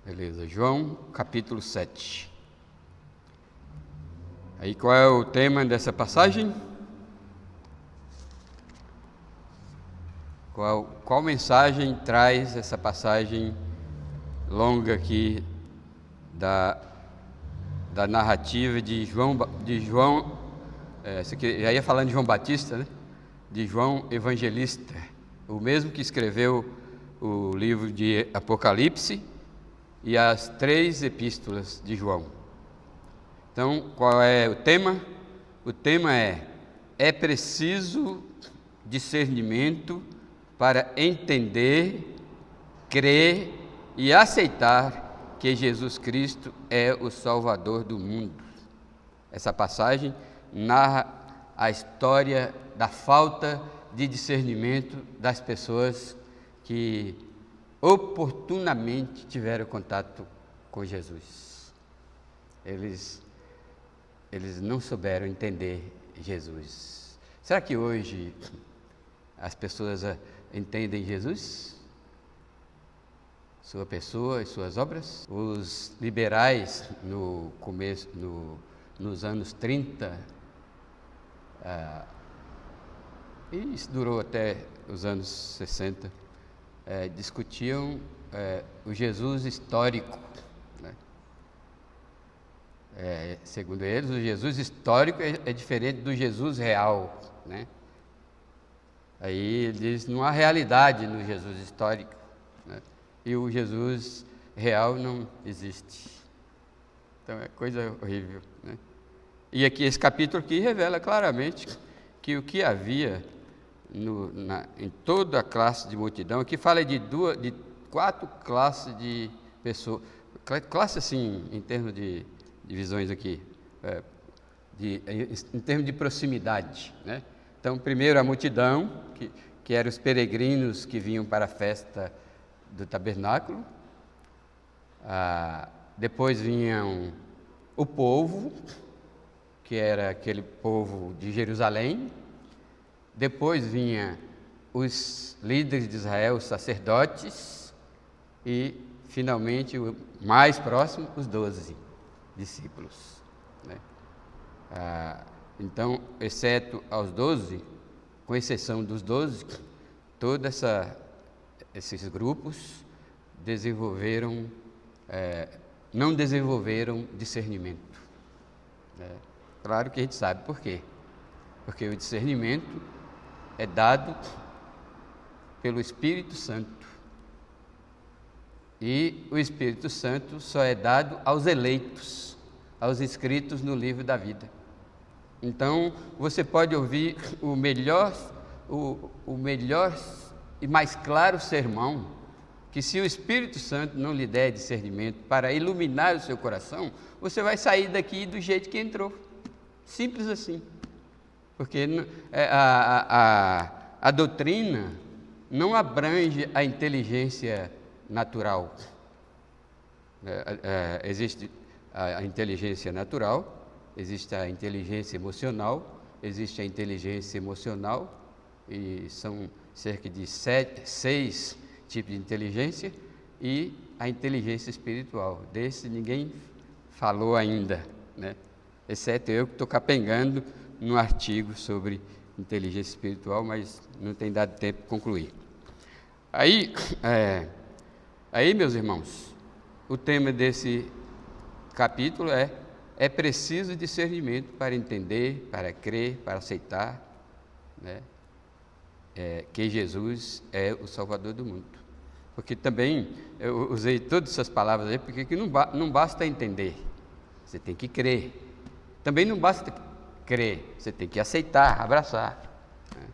Beleza, João capítulo 7. Aí qual é o tema dessa passagem? Qual mensagem traz essa passagem longa aqui da narrativa de João, isso aqui, já ia falando de João Batista, né? De João Evangelista, o mesmo que escreveu o livro de Apocalipse e as 3 epístolas de João. Então, qual é o tema? O tema é preciso discernimento para entender, crer e aceitar que Jesus Cristo é o Salvador do mundo. Essa passagem narra a história da falta de discernimento das pessoas que oportunamente tiveram contato com Jesus. Eles não souberam entender Jesus. Será que hoje as pessoas entendem Jesus? Sua pessoa e suas obras? Os liberais, nos anos 30, e isso durou até os anos 60, discutiam o Jesus histórico. Segundo eles, o Jesus histórico é diferente do Jesus real, né? Aí ele diz, não há realidade no Jesus histórico, né? E o Jesus real não existe. Então é coisa horrível, né? E aqui esse capítulo aqui revela claramente que o que havia em toda a classe de multidão, aqui fala de 4 classes de pessoas, classe assim, em termos de divisões aqui, em termos de proximidade, né? Então, primeiro a multidão, que eram os peregrinos que vinham para a festa do tabernáculo. Depois vinham o povo, que era aquele povo de Jerusalém. Depois vinha os líderes de Israel, os sacerdotes. E, finalmente, o mais próximo, os 12 discípulos, né? Então, exceto aos 12, com exceção dos 12, todos esses grupos não desenvolveram discernimento, né? Claro que a gente sabe por quê. Porque o discernimento é dado pelo Espírito Santo. E o Espírito Santo só é dado aos eleitos, aos inscritos no livro da vida. Então, você pode ouvir o melhor e mais claro sermão, que se o Espírito Santo não lhe der discernimento para iluminar o seu coração, você vai sair daqui do jeito que entrou. Simples assim. Porque a doutrina não abrange a inteligência natural. Existe a inteligência natural, existe a inteligência emocional, existe a inteligência emocional, e são cerca de 6 tipos de inteligência, e a inteligência espiritual. Desse ninguém falou ainda, né? Exceto eu que estou capengando num artigo sobre inteligência espiritual, mas não tem dado tempo de concluir. Aí, meus irmãos, o tema desse capítulo é preciso discernimento para entender, para crer, para aceitar, né, que Jesus é o Salvador do mundo. Porque também, eu usei todas essas palavras aí, porque não basta entender, você tem que crer. Também não basta crer, você tem que aceitar, abraçar, né,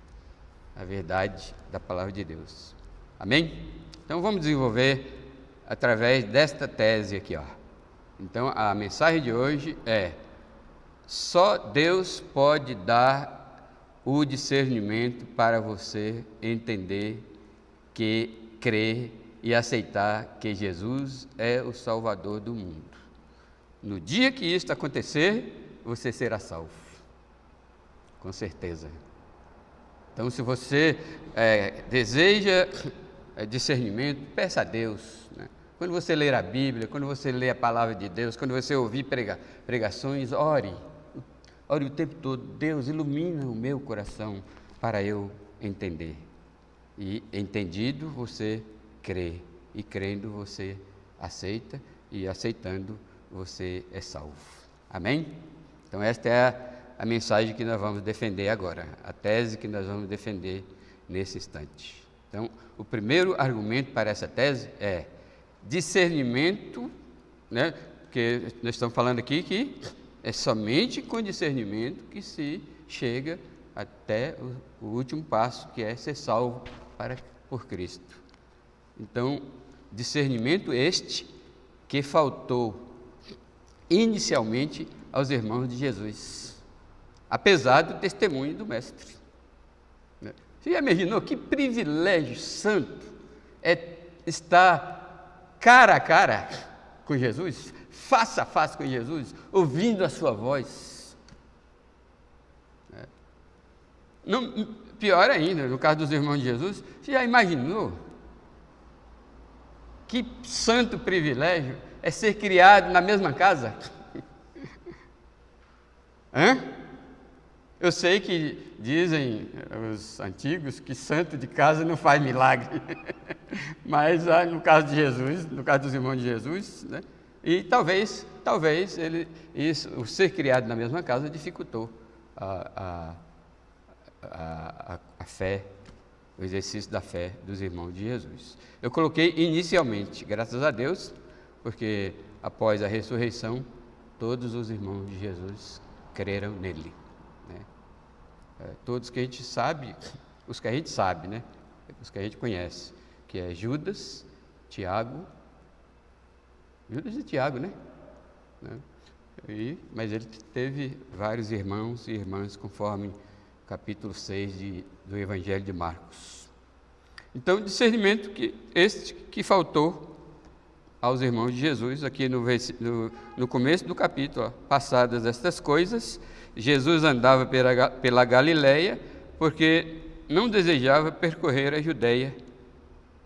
a verdade da palavra de Deus. Amém? Então vamos desenvolver através desta tese aqui, ó. Então a mensagem de hoje é: só Deus pode dar o discernimento para você entender, crer e aceitar que Jesus é o Salvador do mundo. No dia que isso acontecer, você será salvo, com certeza. Então, se você deseja discernimento, peça a Deus, né? Quando você ler a Bíblia, quando você ler a palavra de Deus, quando você ouvir pregações, ore o tempo todo. Deus, ilumina o meu coração para eu entender. E entendido, você crê. E crendo, você aceita. E aceitando, você é salvo. Amém? Então esta é a mensagem que nós vamos defender agora. A tese que nós vamos defender nesse instante. Então, o primeiro argumento para essa tese é discernimento, né? Porque nós estamos falando aqui que é somente com discernimento que se chega até o último passo, que é ser salvo por Cristo. Então, discernimento este que faltou inicialmente aos irmãos de Jesus, apesar do testemunho do Mestre. Você já imaginou que privilégio santo é estar cara a cara com Jesus, face a face com Jesus, ouvindo a sua voz? Não, pior ainda, no caso dos irmãos de Jesus, você já imaginou que santo privilégio é ser criado na mesma casa? Eu sei que dizem os antigos que santo de casa não faz milagre, mas no caso de Jesus, no caso dos irmãos de Jesus, né? E talvez o ser criado na mesma casa dificultou a fé, o exercício da fé dos irmãos de Jesus. Eu coloquei inicialmente, graças a Deus, porque após a ressurreição, todos os irmãos de Jesus creram nele. Né? Todos que a gente sabe, os que a gente sabe, né? Os que a gente conhece, que é Judas e Tiago, né? Mas ele teve vários irmãos e irmãs, conforme capítulo 6 do Evangelho de Marcos. Então, discernimento que faltou aos irmãos de Jesus, aqui no começo do capítulo, passadas estas coisas, Jesus andava pela Galileia, porque não desejava percorrer a Judeia,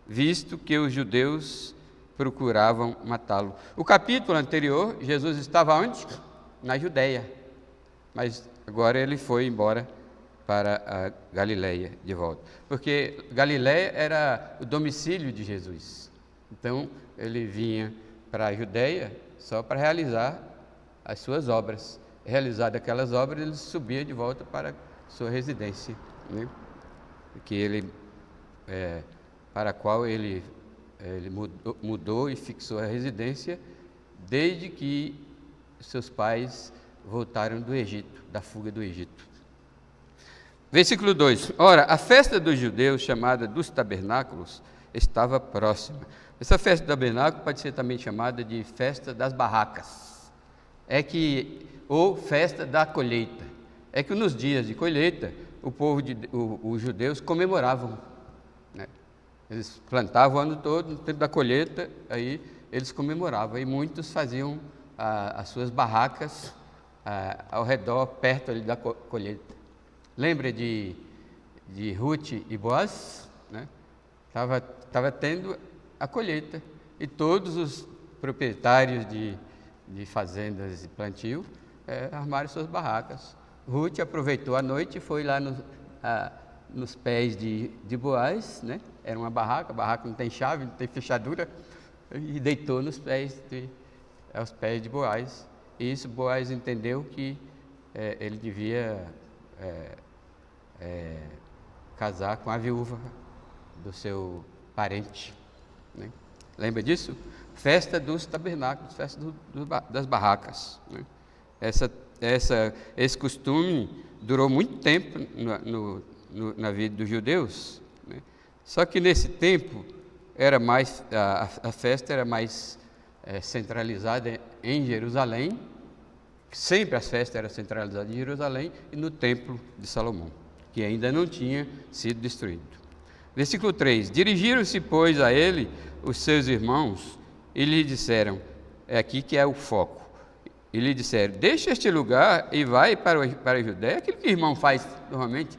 visto que os judeus procuravam matá-lo. O capítulo anterior, Jesus estava onde? Na Judeia, mas agora ele foi embora para a Galileia de volta, porque Galileia era o domicílio de Jesus. Então, ele vinha para a Judeia só para realizar as suas obras. Realizadas aquelas obras, ele subia de volta para a sua residência, né? Para a qual ele mudou e fixou a residência desde que seus pais voltaram do Egito, da fuga do Egito. Versículo 2. Ora, a festa dos judeus, chamada dos tabernáculos, estava próxima. Essa festa do tabernáculo pode ser também chamada de festa das barracas, ou festa da colheita. É que nos dias de colheita, os judeus comemoravam, né? Eles plantavam o ano todo, no tempo da colheita, aí eles comemoravam, e muitos faziam as suas barracas ao redor, perto ali da colheita. Lembra de Ruth e Boaz? Né? Estava tendo a colheita, e todos os proprietários de fazendas e plantio armaram suas barracas. Ruth aproveitou a noite e foi lá nos pés de Boaz, né? Era uma barraca, a barraca não tem chave, não tem fechadura, e deitou aos pés de Boaz. E isso Boaz entendeu que ele devia casar com a viúva do seu parente, né? Lembra disso? Festa dos tabernáculos, festa das barracas, né? Esse costume durou muito tempo na vida dos judeus, né? Só que nesse tempo a festa era mais centralizada em Jerusalém. Sempre as festas eram centralizadas em Jerusalém e no templo de Salomão, que ainda não tinha sido destruído. Versículo 3. Dirigiram-se, pois, a ele os seus irmãos e lhe disseram, é aqui que é o foco, e lhe disseram, deixa este lugar e vai para a Judéia. Aquilo que o irmão faz normalmente,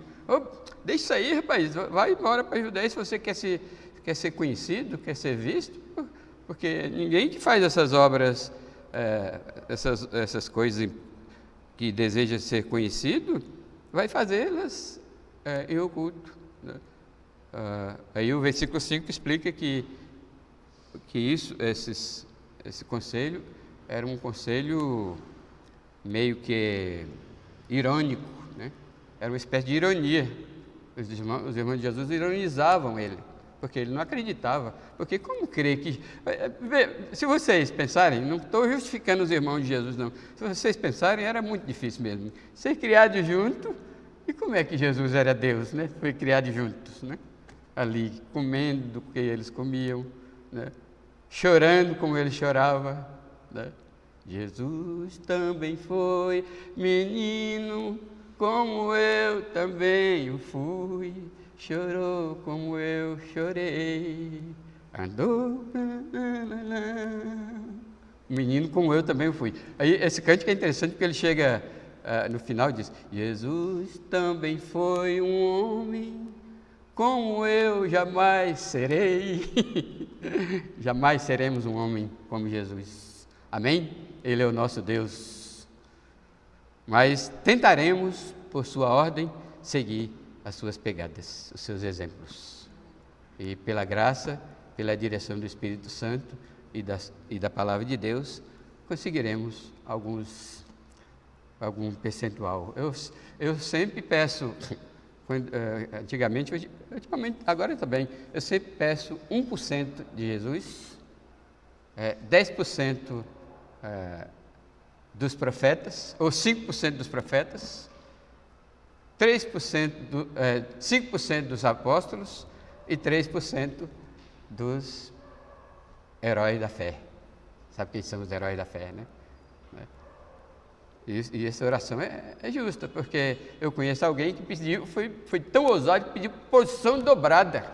deixa isso aí, rapaz, vai embora para a Judéia se você quer ser conhecido, quer ser visto, Porque ninguém que faz essas obras, essas coisas que deseja ser conhecido, vai fazê-las em oculto, né? Aí o versículo 5 explica que esse conselho era um conselho meio que irônico, né? Era uma espécie de ironia. Os irmãos de Jesus ironizavam ele, porque ele não acreditava. Porque como crer que... Se vocês pensarem, não estou justificando os irmãos de Jesus, não. Se vocês pensarem, era muito difícil mesmo. Ser criado junto, e como é que Jesus era Deus, né? Foi criado juntos, né? Ali, comendo do que eles comiam, né? Chorando como ele chorava, né? Jesus também foi menino, como eu também o fui, chorou como eu chorei, andou, menino como eu também o fui. Aí esse cântico é interessante porque ele chega no final e diz: Jesus também foi um homem, como eu jamais serei. Jamais seremos um homem como Jesus. Amém? Ele é o nosso Deus. Mas tentaremos, por sua ordem, seguir as suas pegadas, os seus exemplos. E pela graça, pela direção do Espírito Santo e da Palavra de Deus, conseguiremos algum percentual. Eu sempre peço, ultimamente, agora também, eu sempre peço 1% de Jesus, 10% dos profetas, ou 5% dos profetas, 5% dos apóstolos e 3% dos heróis da fé. Sabe quem são os heróis da fé, né? E essa oração é justa, porque eu conheço alguém que pediu, foi tão ousado que pediu porção dobrada,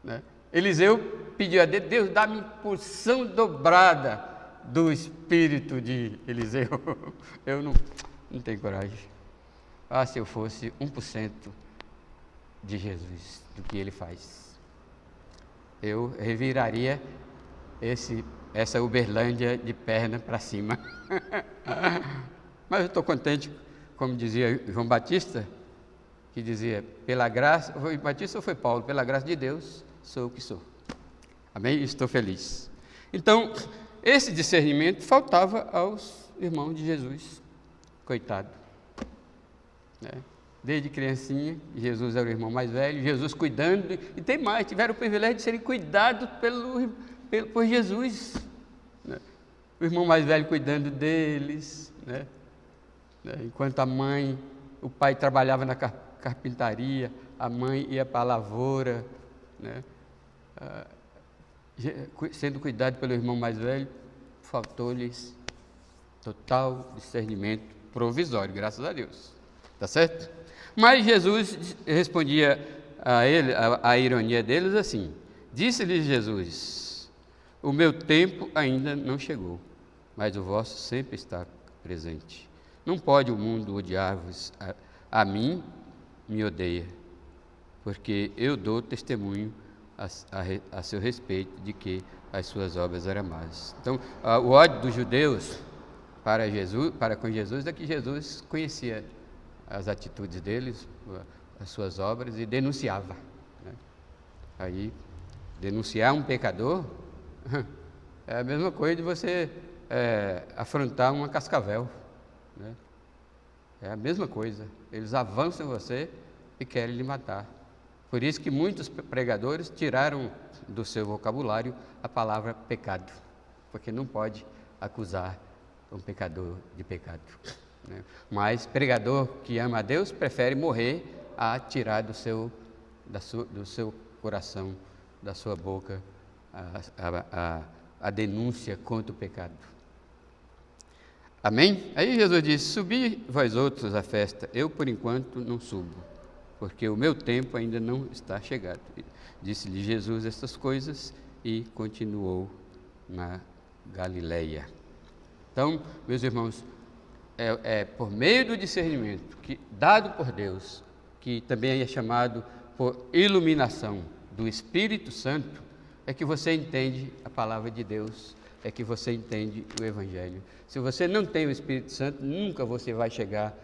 né? Eliseu pediu a Deus, dá-me porção dobrada do espírito de Eliseu. Eu não tenho coragem. Se eu fosse 1% de Jesus, do que ele faz, eu reviraria essa Uberlândia de perna para cima. Mas eu estou contente, como dizia João Batista, que dizia, pela graça, foi Batista ou foi Paulo? Pela graça de Deus, sou o que sou. Amém? Estou feliz. Então, esse discernimento faltava aos irmãos de Jesus. Coitado. Desde criancinha, Jesus era o irmão mais velho, Jesus cuidando, e tem mais, tiveram o privilégio de serem cuidados por Jesus, né? O irmão mais velho cuidando deles, né? Enquanto o pai trabalhava na carpintaria, a mãe ia para a lavoura, né? Sendo cuidado pelo irmão mais velho, faltou-lhes total discernimento provisório, graças a Deus, tá certo? Mas Jesus respondia a ironia deles assim: disse-lhes Jesus, o meu tempo ainda não chegou, mas o vosso sempre está presente. Não pode o mundo odiar-vos, a mim me odeia, porque eu dou testemunho a seu respeito de que as suas obras eram más. Então, o ódio dos judeus para com Jesus é que Jesus conhecia as atitudes deles, as suas obras, e denunciava, né? Aí, denunciar um pecador é a mesma coisa de você afrontar uma cascavel, né? É a mesma coisa. Eles avançam em você e querem lhe matar. Por isso que muitos pregadores tiraram do seu vocabulário a palavra pecado, porque não pode acusar um pecador de pecado, né? Mas pregador que ama a Deus prefere morrer a tirar do seu coração, da sua boca, a denúncia contra o pecado. Amém? Aí Jesus disse: subi vós outros à festa, eu por enquanto não subo, porque o meu tempo ainda não está chegado. Disse-lhe Jesus estas coisas e continuou na Galileia. Então, meus irmãos, por meio do discernimento dado por Deus, que também é chamado por iluminação do Espírito Santo, é que você entende a palavra de Deus, é que você entende o Evangelho. Se você não tem o Espírito Santo, nunca você vai chegar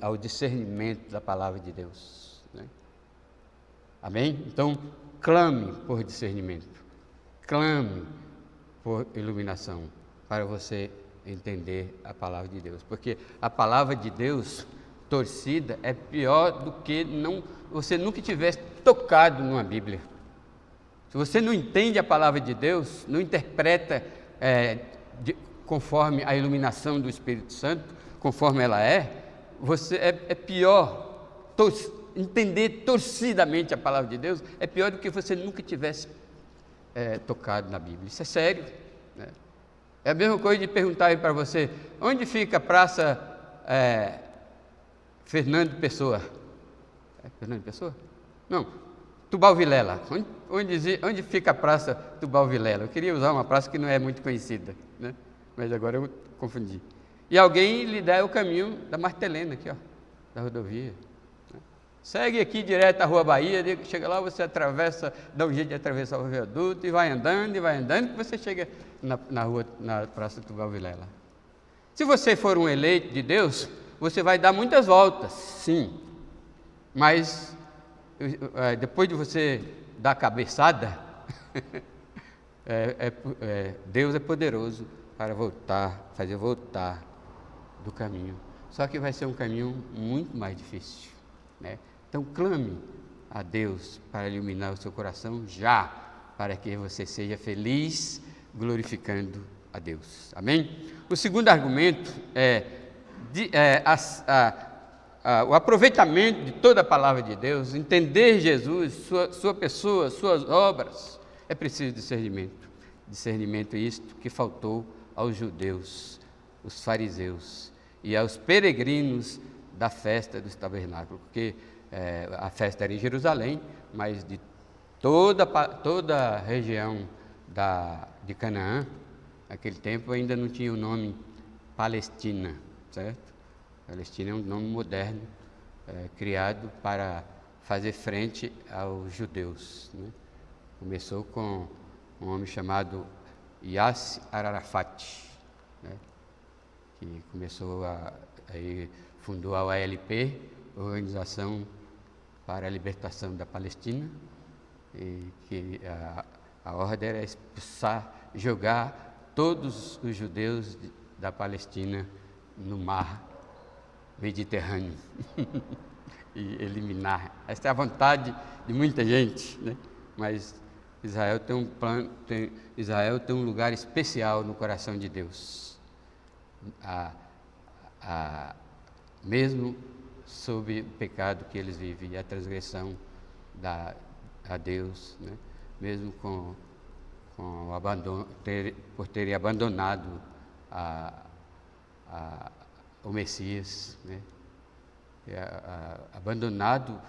ao discernimento da palavra de Deus, né? Amém? Então, clame por discernimento, clame por iluminação, para você entender a palavra de Deus, porque a palavra de Deus torcida é pior do que você nunca tivesse tocado numa Bíblia. Se você não entende a palavra de Deus, não interpreta conforme a iluminação do Espírito Santo, conforme ela é pior. Entender torcidamente a palavra de Deus é pior do que você nunca tivesse tocado na Bíblia. Isso é sério, né? É a mesma coisa de perguntar para você: onde fica a praça Fernando Pessoa? É Fernando Pessoa? Não, Tubal Vilela. Onde fica a praça Tubal Vilela? Eu queria usar uma praça que não é muito conhecida, né? Mas agora eu confundi. E alguém lhe dá o caminho da Martelena, aqui, ó, da rodovia. Segue aqui direto à Rua Bahia, chega lá, você atravessa, dá um jeito de atravessar o viaduto e vai andando, que você chega na Praça Tubal Vilela. Se você for um eleito de Deus, você vai dar muitas voltas, sim, mas depois de você dar a cabeçada, Deus é poderoso para fazer voltar do caminho. Só que vai ser um caminho muito mais difícil, né? Então clame a Deus para iluminar o seu coração já, para que você seja feliz glorificando a Deus. Amém? O segundo argumento o aproveitamento de toda a palavra de Deus, entender Jesus, sua pessoa, suas obras. É preciso discernimento. Discernimento isto que faltou aos judeus, os fariseus e aos peregrinos da festa dos tabernáculos, porque a festa era em Jerusalém, mas de toda a região de Canaã, naquele tempo ainda não tinha o nome Palestina, certo? Palestina é um nome moderno, criado para fazer frente aos judeus, né? Começou com um homem chamado Yasser Arafat, né? Que fundou a OLP, Organização para a Libertação da Palestina, e que a ordem era jogar todos os judeus da Palestina no mar Mediterrâneo e eliminar. Essa é a vontade de muita gente, né? Mas Israel tem um plano, Israel tem um lugar especial no coração de Deus. Mesmo sob o pecado que eles vivem e a transgressão a Deus, né? Mesmo com o abandono, por terem abandonado o Messias, né? Abandonado,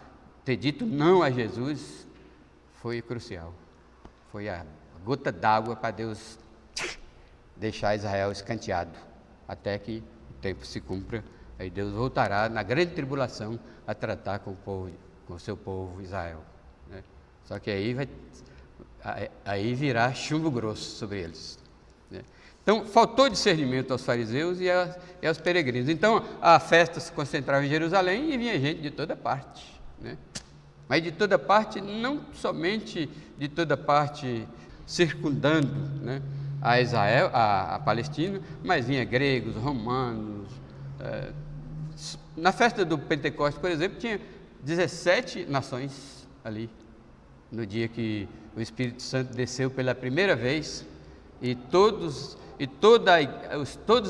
ter dito não a Jesus foi crucial, foi a gota d'água para Deus deixar Israel escanteado, até que o tempo se cumpra. Aí Deus voltará na grande tribulação a tratar com o seu povo Israel, né? Só que aí virá chumbo grosso sobre eles, né? Então, faltou discernimento aos fariseus e aos peregrinos. Então, a festa se concentrava em Jerusalém e vinha gente de toda parte, né? Mas de toda parte, não somente de toda parte circundando, né, a Israel, a Palestina, mas vinha gregos, romanos. Na festa do Pentecostes, por exemplo, tinha 17 nações ali, no dia que o Espírito Santo desceu pela primeira vez, e todos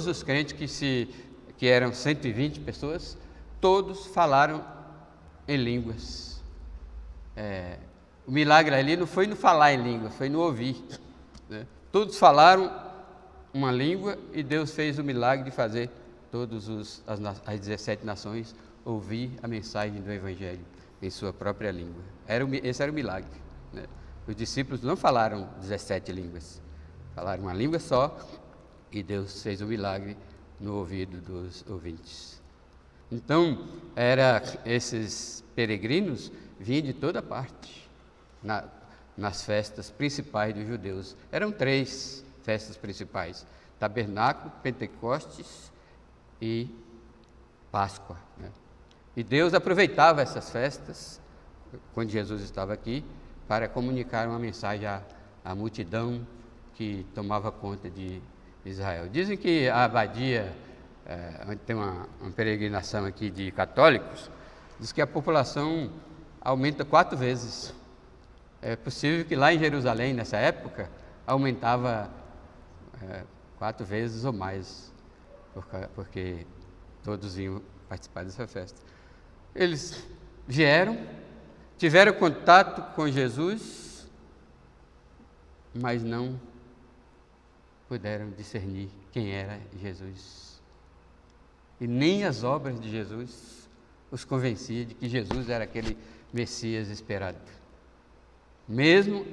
os crentes que eram 120 pessoas, todos falaram em línguas. O milagre ali não foi no falar em língua, foi no ouvir, né? Todos falaram uma língua e Deus fez o milagre de fazer as 17 nações ouvir a mensagem do Evangelho em sua própria língua. Esse era o milagre, né? Os discípulos não falaram 17 línguas, falaram uma língua só e Deus fez o milagre no ouvido dos ouvintes. Então, esses peregrinos vinham de toda parte. nas festas principais dos judeus. Eram 3 festas principais: Tabernáculo, Pentecostes e Páscoa, né? E Deus aproveitava essas festas, quando Jesus estava aqui, para comunicar uma mensagem à multidão que tomava conta de Israel. Dizem que a abadia, onde tem uma peregrinação aqui de católicos, diz que a população aumenta 4 vezes. É possível que lá em Jerusalém, nessa época, aumentava 4 vezes ou mais, porque todos vinham participar dessa festa. Eles vieram, tiveram contato com Jesus, mas não puderam discernir quem era Jesus. E nem as obras de Jesus os convenciam de que Jesus era aquele Messias esperado. Mesmo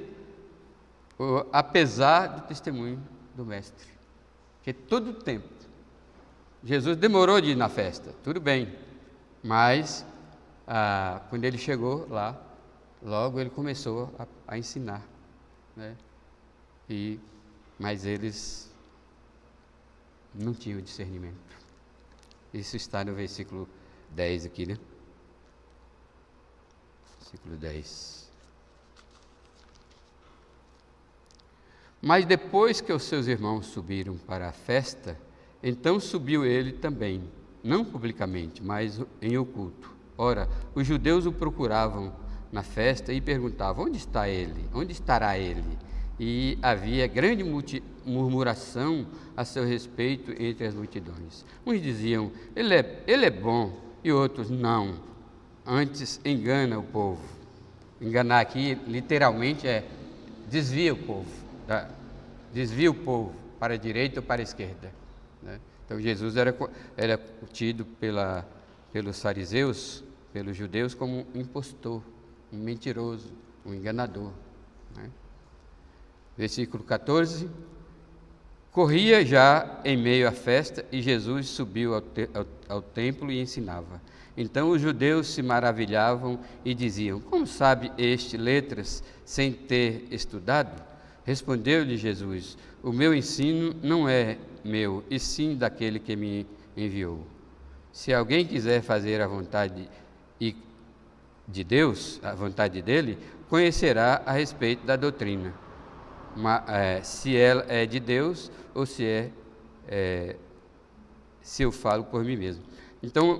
apesar do testemunho do Mestre. Porque todo o tempo, Jesus demorou de ir na festa, tudo bem, mas quando ele chegou lá, logo ele começou a ensinar, né? Mas eles não tinham discernimento. Isso está no versículo 10 aqui, né? Versículo 10. Mas depois que os seus irmãos subiram para a festa, então subiu ele também, não publicamente, mas em oculto. Ora, os judeus o procuravam na festa e perguntavam: onde está ele? Onde estará ele? E havia grande murmuração a seu respeito entre as multidões. Uns diziam: ele é bom, e outros: não, antes engana o povo. Enganar aqui, literalmente, desvia o povo, desvia o povo para a direita ou para a esquerda, né? Então Jesus era tido pelos fariseus, pelos judeus, como um impostor, um mentiroso, um enganador, né? Versículo 14: corria já em meio à festa e Jesus subiu ao templo e ensinava. Então os judeus se maravilhavam e diziam: como sabe este letras sem ter estudado? Respondeu-lhe Jesus: o meu ensino não é meu, e sim daquele que me enviou. Se alguém quiser fazer a vontade de Deus, a vontade dele, conhecerá a respeito da doutrina, se ela é de Deus ou se eu falo por mim mesmo. Então,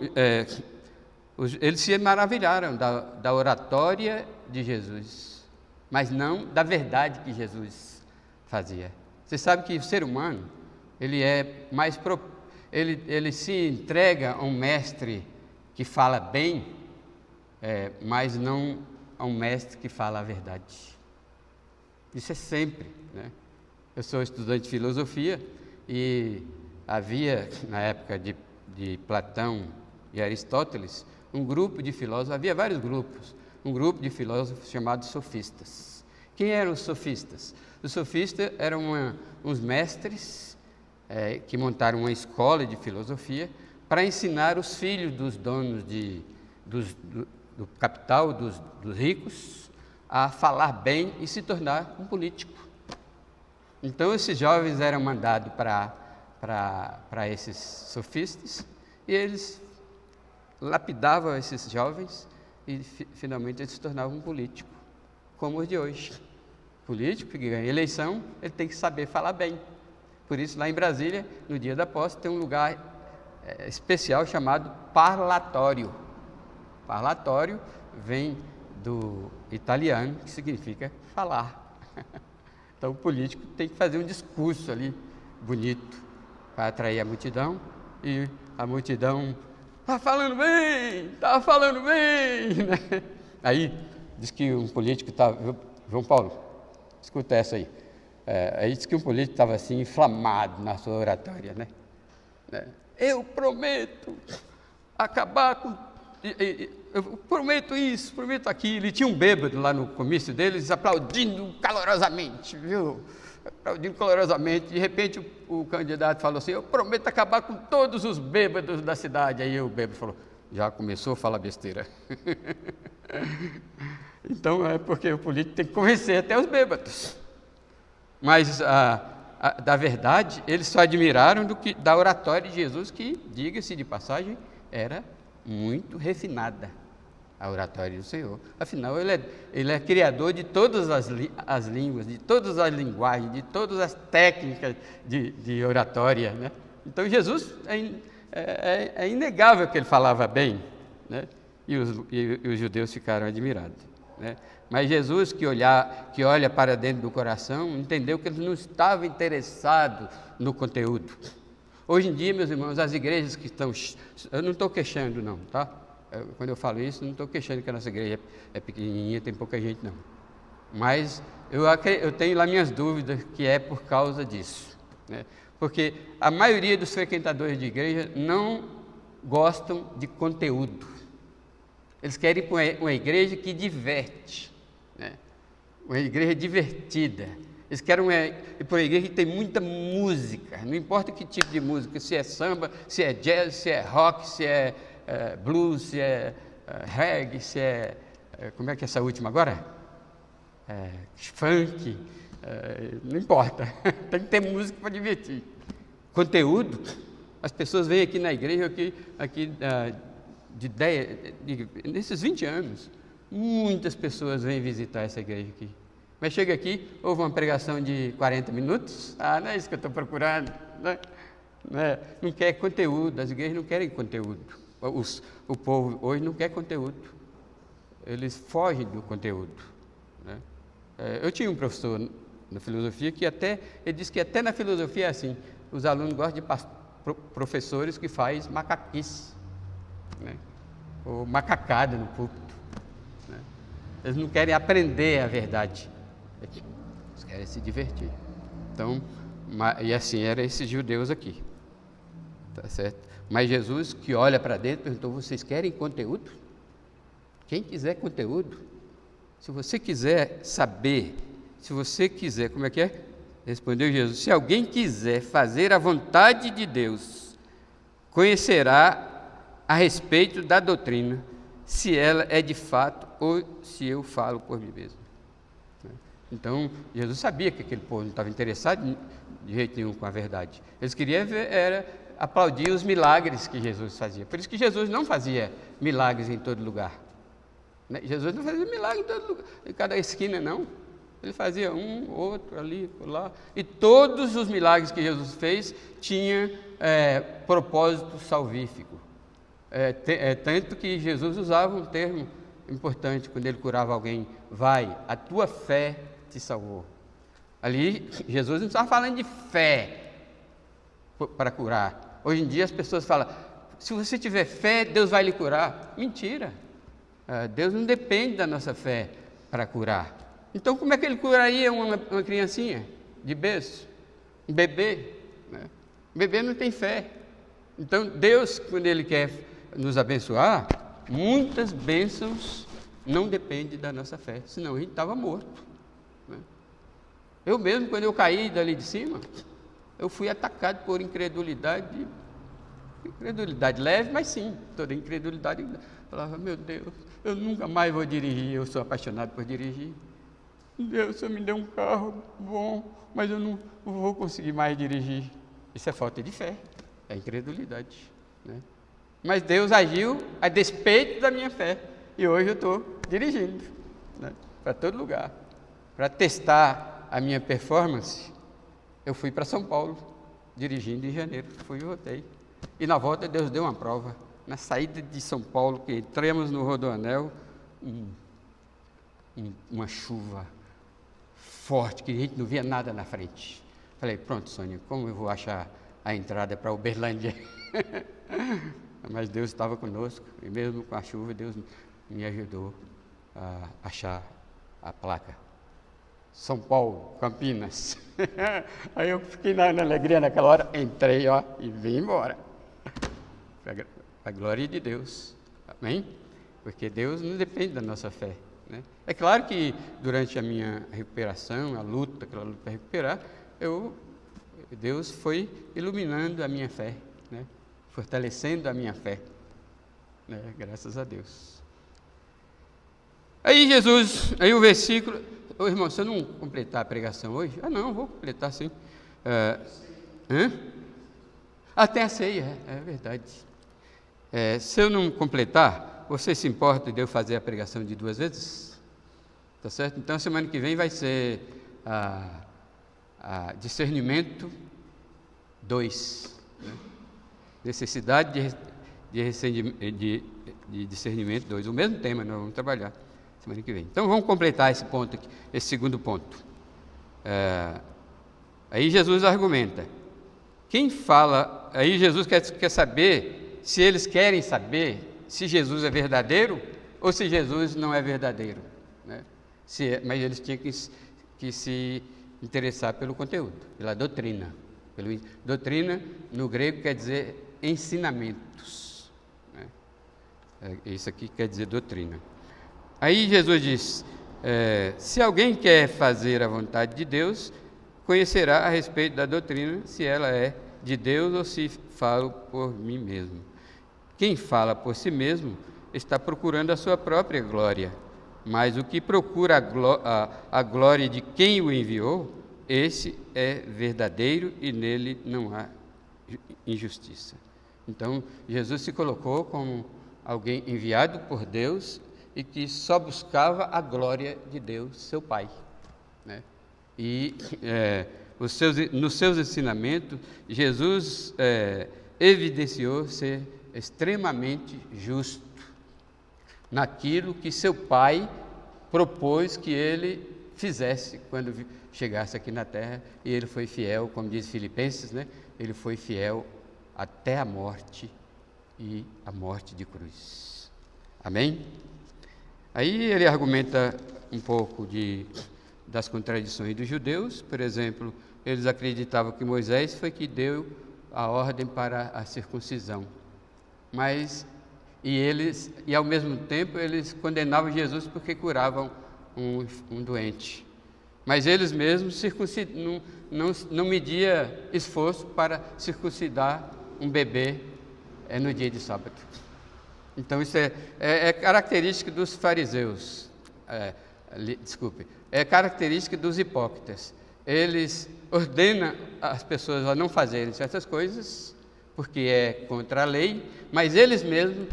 eles se maravilharam da oratória de Jesus, mas não da verdade que Jesus fazia. Você sabe que o ser humano, ele é mais ele se entrega a um mestre que fala bem, mas não a um mestre que fala a verdade. Isso é sempre, né? Eu sou estudante de filosofia e havia, na época de Platão e Aristóteles, um grupo de filósofos, havia vários grupos, um grupo de filósofos chamados sofistas. Quem eram os sofistas? Os sofistas eram uns mestres que montaram uma escola de filosofia para ensinar os filhos dos donos do capital, dos ricos, a falar bem e se tornar um político. Então, esses jovens eram mandados para esses sofistas e eles lapidavam esses jovens e finalmente eles se tornavam um político, como os de hoje. Político que ganha eleição, ele tem que saber falar bem. Por isso, lá em Brasília, no dia da posse, tem um lugar especial chamado parlatório. Parlatório vem do italiano, que significa falar. Então, o político tem que fazer um discurso ali bonito para atrair a multidão, e a multidão está falando bem, né? Aí diz que um político estava, João Paulo, escuta essa aí. Aí diz que um político estava assim inflamado na sua oratória, né? Eu prometo acabar com, eu prometo isso, prometo aquilo. E tinha um bêbado lá no comício deles aplaudindo calorosamente, viu? Aplaudindo calorosamente. De repente o candidato falou assim: eu prometo acabar com todos os bêbados da cidade. Aí o bêbado falou: já começou a falar besteira. Então é porque o político tem que convencer até os bêbados. Mas da verdade, eles só admiraram da oratória de Jesus, que, diga-se de passagem, era muito refinada, a oratória do Senhor. Afinal, ele é criador de todas as línguas, de todas as linguagens, de todas as técnicas de oratória, né? Então, Jesus, é inegável que ele falava bem, né? E os judeus ficaram admirados, né? Mas Jesus, que olha para dentro do coração, entendeu que ele não estava interessado no conteúdo. Hoje em dia, meus irmãos, as igrejas que estão... Eu não estou queixando, não, tá? Quando eu falo isso, não estou queixando que a nossa igreja é pequenininha, tem pouca gente, não. Mas eu tenho lá minhas dúvidas que é por causa disso, né? Porque a maioria dos frequentadores de igreja não gostam de conteúdo. Eles querem uma igreja que diverte, né? Uma igreja divertida. Eles querem ir para uma igreja que tem muita música, não importa que tipo de música, se é samba, se é jazz, se é rock, se é blues, se é reggae, se é... como é que é essa última agora? Funk, não importa, tem que ter música para divertir. Conteúdo, as pessoas vêm aqui na igreja, nesses 20 anos, muitas pessoas vêm visitar essa igreja aqui. Mas chega aqui, houve uma pregação de 40 minutos, não é isso que eu estou procurando, né? Não quer conteúdo, as igrejas não querem conteúdo. O povo hoje não quer conteúdo, eles fogem do conteúdo, né? Eu tinha um professor na filosofia ele disse que até na filosofia é assim, os alunos gostam de professores que fazem macaquice, né? Ou macacada no púlpito, né? Eles não querem aprender a verdade, eles querem se divertir. Então, e assim eram esses judeus aqui, tá certo? Mas Jesus, que olha para dentro, perguntou: vocês querem conteúdo? Quem quiser conteúdo, se você quiser saber, se você quiser, como é que é? Respondeu Jesus: se alguém quiser fazer a vontade de Deus, conhecerá a respeito da doutrina, se ela é de fato ou se eu falo por mim mesmo. Então, Jesus sabia que aquele povo não estava interessado de jeito nenhum com a verdade. Eles queriam aplaudir os milagres que Jesus fazia. Por isso que Jesus não fazia milagres em todo lugar, né? Jesus não fazia milagre em todo lugar, em cada esquina, não. Ele fazia um, outro, ali, lá. E todos os milagres que Jesus fez tinham propósito salvífico. Tanto que Jesus usava um termo importante quando ele curava alguém: vai, a tua fé te salvou. Ali, Jesus não estava falando de fé para curar. Hoje em dia as pessoas falam: se você tiver fé, Deus vai lhe curar. Mentira! Deus não depende da nossa fé para curar. Então, como é que ele curaria uma criancinha de berço? Um bebê, né? Um bebê não tem fé. Então, Deus, quando Ele quer nos abençoar, muitas bênçãos não dependem da nossa fé, senão a gente estava morto, né? Eu mesmo, quando eu caí dali de cima, eu fui atacado por incredulidade leve, mas sim, toda incredulidade. Eu falava: meu Deus, eu nunca mais vou dirigir, eu sou apaixonado por dirigir. Deus, você me deu um carro bom, mas eu não vou conseguir mais dirigir. Isso é falta de fé, é incredulidade, né? Mas Deus agiu a despeito da minha fé, e hoje eu estou dirigindo, né, para todo lugar. Para testar a minha performance, eu fui para São Paulo, dirigindo em janeiro, fui e voltei. E na volta Deus deu uma prova. Na saída de São Paulo, que entramos no Rodoanel, uma chuva forte, que a gente não via nada na frente. Falei: pronto, Sônia, como eu vou achar a entrada para Uberlândia? Mas Deus estava conosco, e mesmo com a chuva, Deus me ajudou a achar a placa. São Paulo, Campinas. Aí eu fiquei na alegria naquela hora, entrei, e vim embora. Para a glória de Deus. Amém? Porque Deus não depende da nossa fé, né? É claro que durante a minha recuperação, aquela luta para recuperar, Deus foi iluminando a minha fé, né? Fortalecendo a minha fé, né? Graças a Deus. Aí o versículo, ô irmão, se eu não completar a pregação hoje? Não, vou completar sim. Até a ceia, é verdade. Se eu não completar, você se importa de eu fazer a pregação de 2 vezes? Tá certo? Então, semana que vem vai ser a discernimento 2. Né? Necessidade de discernimento 2. O mesmo tema, nós vamos trabalhar semana que vem. Então, vamos completar esse ponto aqui, esse segundo ponto. Aí Jesus argumenta. Quem fala... Aí Jesus quer saber se eles querem saber se Jesus é verdadeiro ou se Jesus não é verdadeiro. Né? Mas eles tinham que se interessar pelo conteúdo, pela doutrina. Doutrina, no grego, quer dizer ensinamentos. Né? Isso aqui quer dizer doutrina. Aí Jesus diz, se alguém quer fazer a vontade de Deus, conhecerá a respeito da doutrina, se ela é de Deus ou se falo por mim mesmo. Quem fala por si mesmo está procurando a sua própria glória, mas o que procura a glória de quem o enviou, esse é verdadeiro e nele não há injustiça. Então, Jesus se colocou como alguém enviado por Deus e que só buscava a glória de Deus, seu Pai. Né? E nos seus ensinamentos, Jesus evidenciou ser extremamente justo naquilo que seu Pai propôs que ele fizesse quando chegasse aqui na terra, e ele foi fiel, como diz Filipenses, né? Ele foi fiel até a morte, e a morte de cruz. Amém? Aí ele argumenta um pouco das contradições dos judeus. Por exemplo, eles acreditavam que Moisés foi que deu a ordem para a circuncisão, e ao mesmo tempo eles condenavam Jesus porque curavam um doente, mas eles mesmos não mediam esforço para circuncidar um bebê no dia de sábado. Então isso é característica dos fariseus, é característica dos hipócritas. Eles ordenam as pessoas a não fazerem certas coisas, porque é contra a lei, mas eles mesmos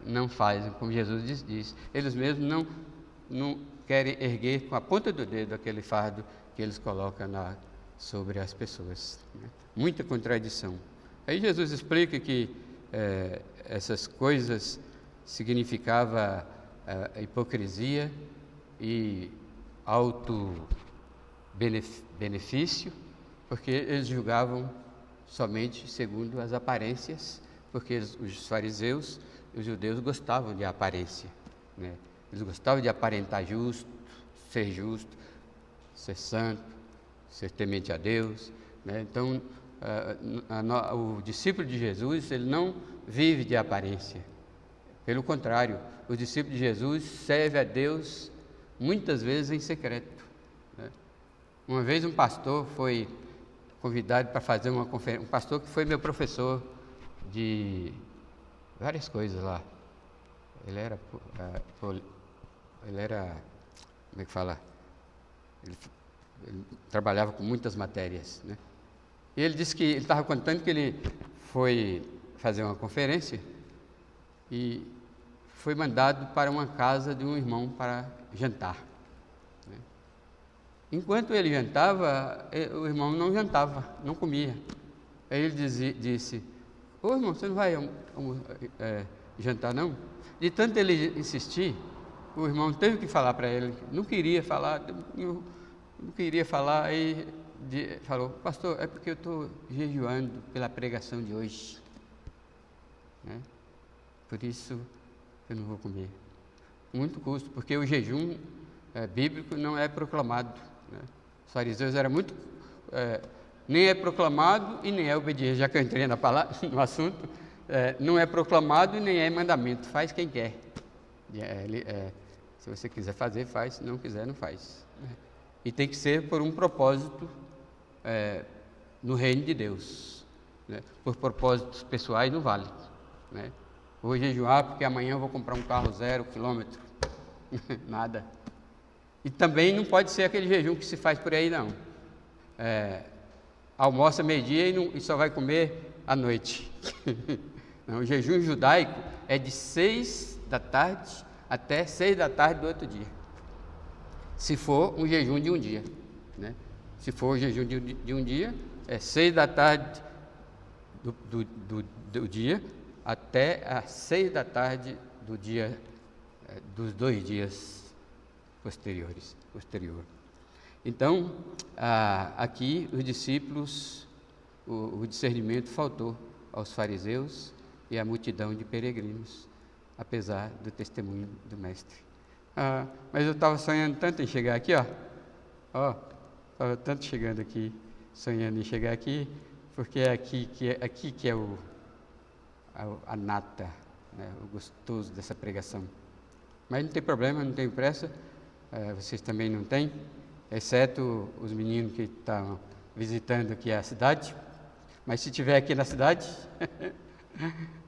não fazem, como Jesus diz. Eles mesmos não querem erguer com a ponta do dedo aquele fardo que eles colocam sobre as pessoas. Né? Muita contradição. Aí Jesus explica que essas coisas significavam hipocrisia e auto-benefício, porque eles julgavam somente segundo as aparências, porque os fariseus, os judeus gostavam de aparência, né? Eles gostavam de aparentar justo, ser santo, ser temente a Deus, né? Então, o discípulo de Jesus, ele não vive de aparência. Pelo contrário, o discípulo de Jesus serve a Deus muitas vezes em secreto. Né? Uma vez um pastor foi convidado para fazer uma conferência, um pastor que foi meu professor de várias coisas lá. Ele era, como é que fala? Ele trabalhava com muitas matérias, né? E ele disse que ele estava contando que ele foi fazer uma conferência e foi mandado para uma casa de um irmão para jantar. Né? Enquanto ele jantava, o irmão não jantava, não comia. Aí ele disse: ô irmão, você não vai jantar não? De tanto ele insistir, o irmão teve que falar para ele, não queria falar, aí falou: pastor, é porque eu estou jejuando pela pregação de hoje, né? Por isso eu não vou comer. Muito custo, porque o jejum bíblico não é proclamado, né? Os fariseus eram muito... nem é proclamado e nem é obediente, já que eu entrei no assunto, não é proclamado e nem é mandamento, faz quem quer. Se você quiser fazer, faz, se não quiser, não faz. Né? E tem que ser por um propósito no reino de Deus. Né? Por propósitos pessoais não vale. Né? Vou jejuar porque amanhã eu vou comprar um carro 0 km. Nada. E também não pode ser aquele jejum que se faz por aí, não. Almoça meio-dia e só vai comer à noite. Não, o jejum judaico é de 6 da tarde até 6 da tarde do outro dia. Se for um jejum de um dia, né? Se for um jejum de um dia, é 6 da tarde do dia até às 6 da tarde do dia, dos 2 dias posterior. Então, aqui os discípulos, o discernimento faltou aos fariseus e à multidão de peregrinos, apesar do testemunho do Mestre. Mas eu estava sonhando tanto em chegar aqui, estava tanto chegando aqui, sonhando em chegar aqui, porque é aqui que é a nata, né, o gostoso dessa pregação. Mas não tem problema, não tenho pressa, vocês também não têm, exceto os meninos que estão visitando aqui a cidade. Mas se estiver aqui na cidade,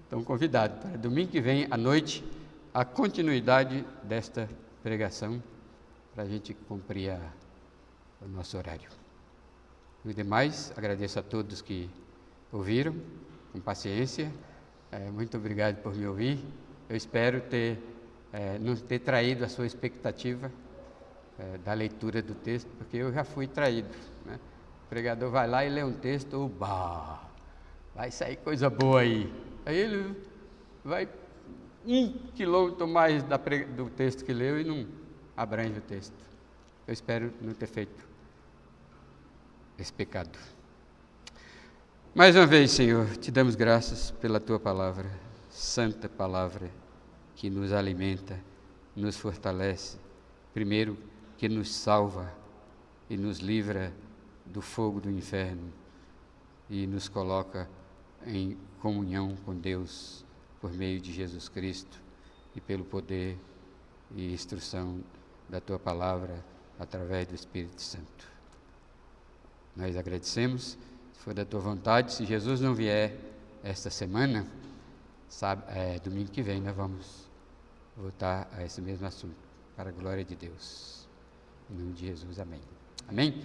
estão convidados para domingo que vem à noite, a continuidade desta pregação, para a gente cumprir o nosso horário. E demais, agradeço a todos que ouviram, com paciência. Muito obrigado por me ouvir. Eu espero não ter traído a sua expectativa da leitura do texto, porque eu já fui traído, né? O pregador vai lá e lê um texto, vai sair coisa boa aí. Aí ele vai 1 quilômetro mais do texto que leu e não abrange o texto. Eu espero não ter feito esse pecado. Mais uma vez, Senhor, te damos graças pela tua palavra, santa palavra, que nos alimenta, nos fortalece, primeiro que nos salva e nos livra do fogo do inferno e nos coloca em comunhão com Deus por meio de Jesus Cristo e pelo poder e instrução da tua palavra através do Espírito Santo. Nós agradecemos, se for da tua vontade, se Jesus não vier esta semana, domingo que vem nós vamos voltar a esse mesmo assunto, para a glória de Deus. Em nome de Jesus, amém. Amém?